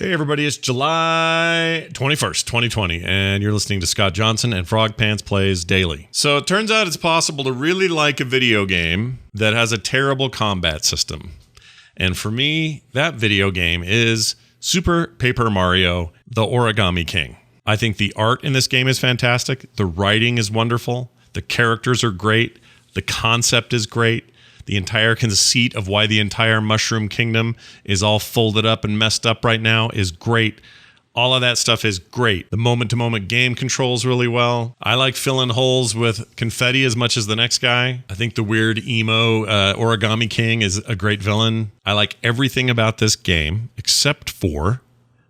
Hey everybody, it's July 21st, 2020, and you're listening to Scott Johnson and Frogpants Plays Daily. So it turns out it's possible to really like a video game that has a terrible combat system. And for me, that video game is Super Paper Mario, the Origami King. I think the art in this game is fantastic. The writing is wonderful. The characters are great. The concept is great. The entire conceit of why the entire Mushroom Kingdom is all folded up and messed up right now is great. All of that stuff is great. The moment-to-moment game controls really well. I like filling holes with confetti as much as the next guy. I think the weird emo Origami King is a great villain. I like everything about this game except for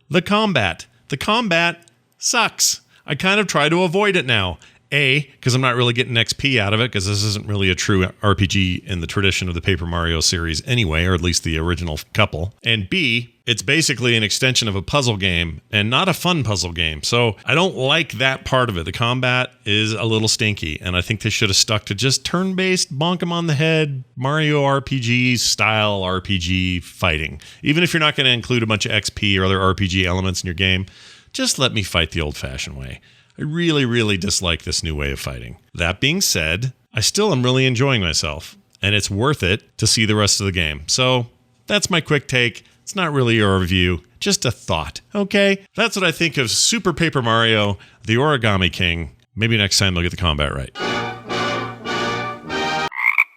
the combat. The combat sucks. I kind of try to avoid it now. A, because I'm not really getting XP out of it, because this isn't really a true RPG in the tradition of the Paper Mario series anyway, or at least the original couple. And B, it's basically an extension of a puzzle game, and not a fun puzzle game. So I don't like that part of it. The combat is a little stinky, and I think they should have stuck to just turn-based, bonk 'em on the head, Mario RPG style RPG fighting. Even if you're not going to include a bunch of XP or other RPG elements in your game, just let me fight the old-fashioned way. I really, really dislike this new way of fighting. That being said, I still am really enjoying myself, and it's worth it to see the rest of the game. So that's my quick take. It's not really a review, just a thought. Okay, that's what I think of Super Paper Mario, the Origami King. Maybe next time they'll get the combat right.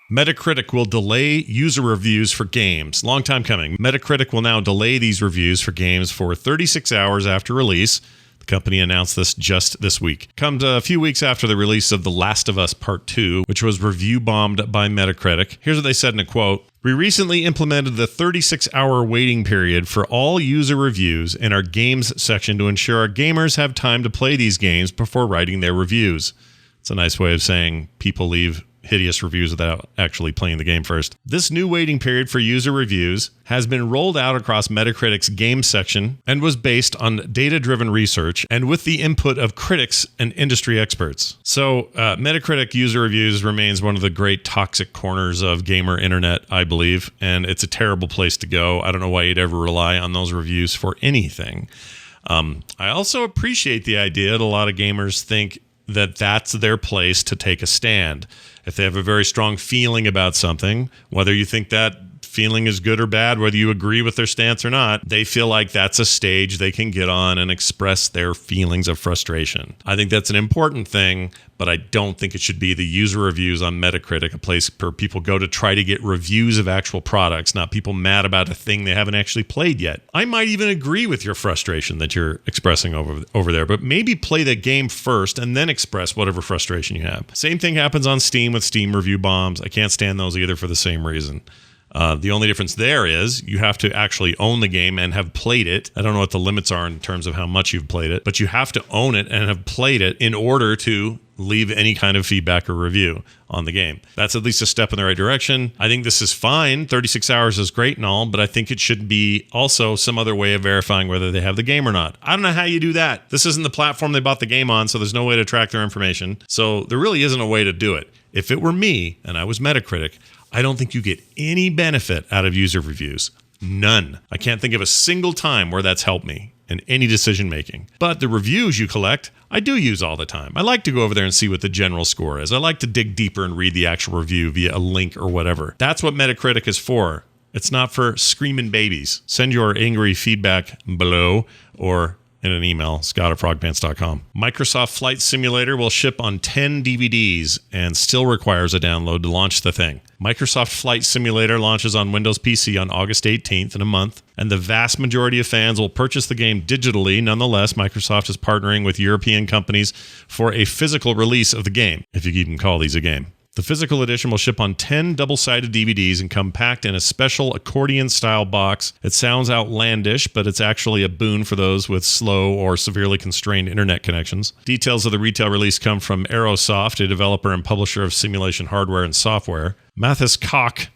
Metacritic will delay user reviews for games. Long time coming. Metacritic will now delay these reviews for games for 36 hours after release. Company announced this just this week. Comes a few weeks after the release of The Last of Us Part 2, which was review bombed by Metacritic. Here's what they said in a quote. We recently implemented the 36-hour waiting period for all user reviews in our games section to ensure our gamers have time to play these games before writing their reviews. It's a nice way of saying people leave hideous reviews without actually playing the game first. This new waiting period for user reviews has been rolled out across Metacritic's game section and was based on data-driven research and with the input of critics and industry experts. So Metacritic user reviews remains one of the great toxic corners of gamer internet, I believe, and it's a terrible place to go. I don't know why you'd ever rely on those reviews for anything. I also appreciate the idea that a lot of gamers think that that's their place to take a stand. If they have a very strong feeling about something, whether you think that feeling is good or bad, whether you agree with their stance or not, they feel like that's a stage they can get on and express their feelings of frustration. I think that's an important thing, but I don't think it should be the user reviews on Metacritic, a place where people go to try to get reviews of actual products, not people mad about a thing they haven't actually played yet. I might even agree with your frustration that you're expressing over there, but maybe play the game first and then express whatever frustration you have. Same thing happens on Steam with Steam review bombs. I can't stand those either for the same reason. The only difference there is you have to actually own the game and have played it. I don't know what the limits are in terms of how much you've played it, but you have to own it and have played it in order to leave any kind of feedback or review on the game. That's at least a step in the right direction. I think this is fine. 36 hours is great and all, but I think it should be also some other way of verifying whether they have the game or not. I don't know how you do that. This isn't the platform they bought the game on, so there's no way to track their information. So there really isn't a way to do it. If it were me and I was Metacritic, I don't think you get any benefit out of user reviews. None. I can't think of a single time where that's helped me in any decision making. But the reviews you collect, I do use all the time. I like to go over there and see what the general score is. I like to dig deeper and read the actual review via a link or whatever. That's what Metacritic is for. It's not for screaming babies. Send your angry feedback below or in an email, scott@frogpants.com. Microsoft Flight Simulator will ship on 10 DVDs and still requires a download to launch the thing. Microsoft Flight Simulator launches on Windows PC on August 18th in a month, and the vast majority of fans will purchase the game digitally. Nonetheless, Microsoft is partnering with European companies for a physical release of the game, if you can call these a game. The physical edition will ship on 10 double-sided DVDs and come packed in a special accordion-style box. It sounds outlandish, but it's actually a boon for those with slow or severely constrained internet connections. Details of the retail release come from Aerosoft, a developer and publisher of simulation hardware and software. Mathis Koch,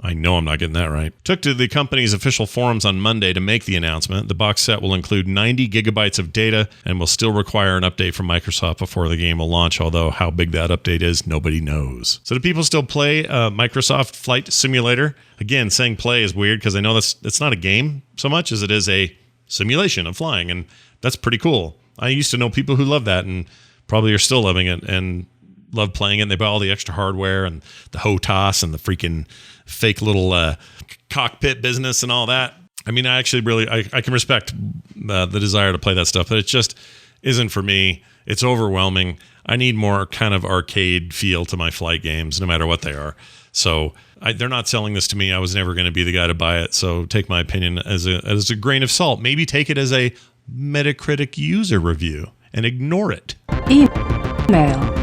I know I'm not getting that right, took to the company's official forums on Monday to make the announcement. The box set will include 90 gigabytes of data and will still require an update from Microsoft before the game will launch, although how big that update is, nobody knows. So do people still play Microsoft Flight Simulator? Again, saying play is weird because I know it's not a game so much as it is a simulation of flying, and that's pretty cool. I used to know people who love that and probably are still loving it and love playing it. And they buy all the extra hardware and the HOTAS and the freaking fake little cockpit business and all that. I mean, I actually really, I can respect the desire to play that stuff, but it just isn't for me. It's overwhelming. I need more kind of arcade feel to my flight games, no matter what they are. So they're not selling this to me. I was never going to be the guy to buy it. So take my opinion as a grain of salt. Maybe take it as a Metacritic user review and ignore it. Email.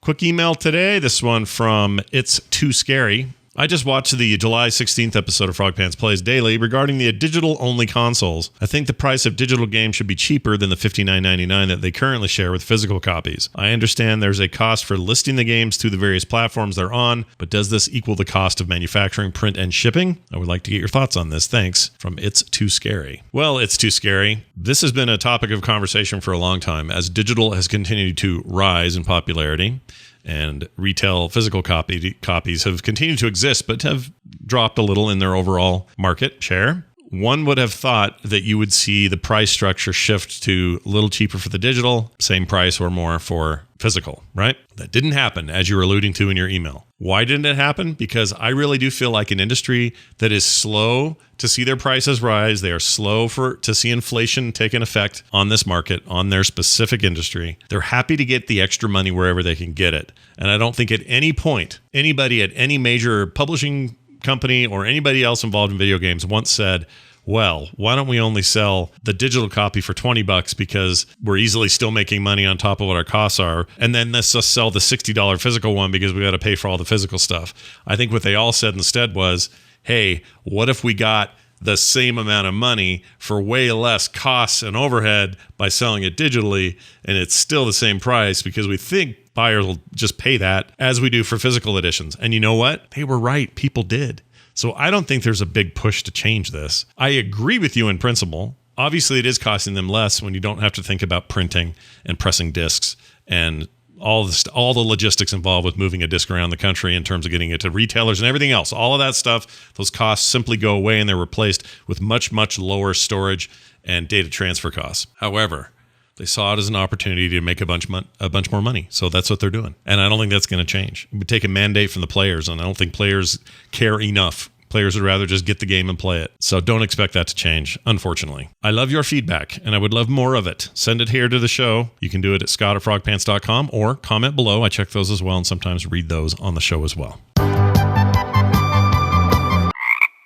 Quick email today. This one from It's Too Scary. I just watched the July 16th episode of Frogpants Plays Daily regarding the digital-only consoles. I think the price of digital games should be cheaper than the $59.99 that they currently share with physical copies. I understand there's a cost for listing the games to the various platforms they're on, but does this equal the cost of manufacturing, print, and shipping? I would like to get your thoughts on this. Thanks. From It's Too Scary. Well, It's Too Scary. This has been a topic of conversation for a long time as digital has continued to rise in popularity. And retail physical copies have continued to exist, but have dropped a little in their overall market share. One would have thought that you would see the price structure shift to a little cheaper for the digital, same price or more for physical, right? That didn't happen, as you were alluding to in your email. Why didn't it happen? Because I really do feel like an industry that is slow to see their prices rise. They are slow to see inflation take an effect on this market, on their specific industry. They're happy to get the extra money wherever they can get it. And I don't think at any point, anybody at any major publishing company or anybody else involved in video games once said, well, why don't we only sell the digital copy for $20 because we're easily still making money on top of what our costs are, and then let's just sell the $60 physical one because we got to pay for all the physical stuff. I think what they all said instead was, hey, what if we got the same amount of money for way less costs and overhead by selling it digitally, and it's still the same price because we think buyers will just pay that as we do for physical editions. And you know what? They were right. People did. So I don't think there's a big push to change this. I agree with you in principle. Obviously, it is costing them less when you don't have to think about printing and pressing discs and all the logistics involved with moving a disc around the country in terms of getting it to retailers and everything else. All of that stuff, those costs simply go away and they're replaced with much, much lower storage and data transfer costs. However, they saw it as an opportunity to make a bunch more money. So that's what they're doing. And I don't think that's going to change. It would take a mandate from the players, and I don't think players care enough. Players would rather just get the game and play it. So don't expect that to change, unfortunately. I love your feedback, and I would love more of it. Send it here to the show. You can do it at scott@frogpants.com or comment below. I check those as well and sometimes read those on the show as well.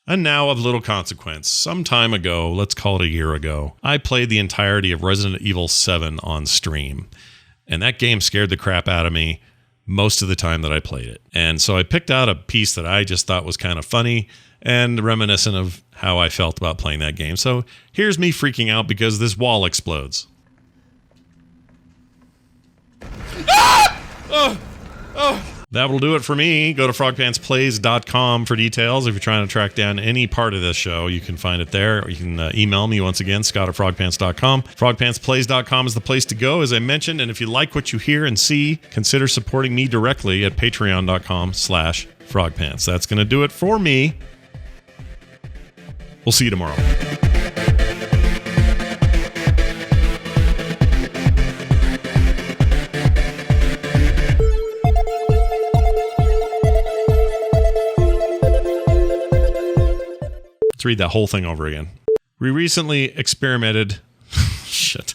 And now of little consequence. Some time ago, let's call it a year ago, I played the entirety of Resident Evil 7 on stream. And that game scared the crap out of me most of the time that I played it. And so I picked out a piece that I just thought was kind of funny and reminiscent of how I felt about playing that game. So here's me freaking out because this wall explodes. Ah! Oh! That'll do it for me. Go to frogpantsplays.com for details. If you're trying to track down any part of this show, you can find it there. Or you can email me once again, scott@frogpants.com. Frogpantsplays.com is the place to go, as I mentioned. And if you like what you hear and see, consider supporting me directly at patreon.com/frogpants. That's going to do it for me. We'll see you tomorrow. Read that whole thing over again. We recently experimented. Shit.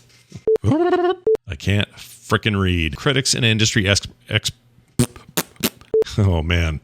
I can't frickin' read. Critics and industry oh man.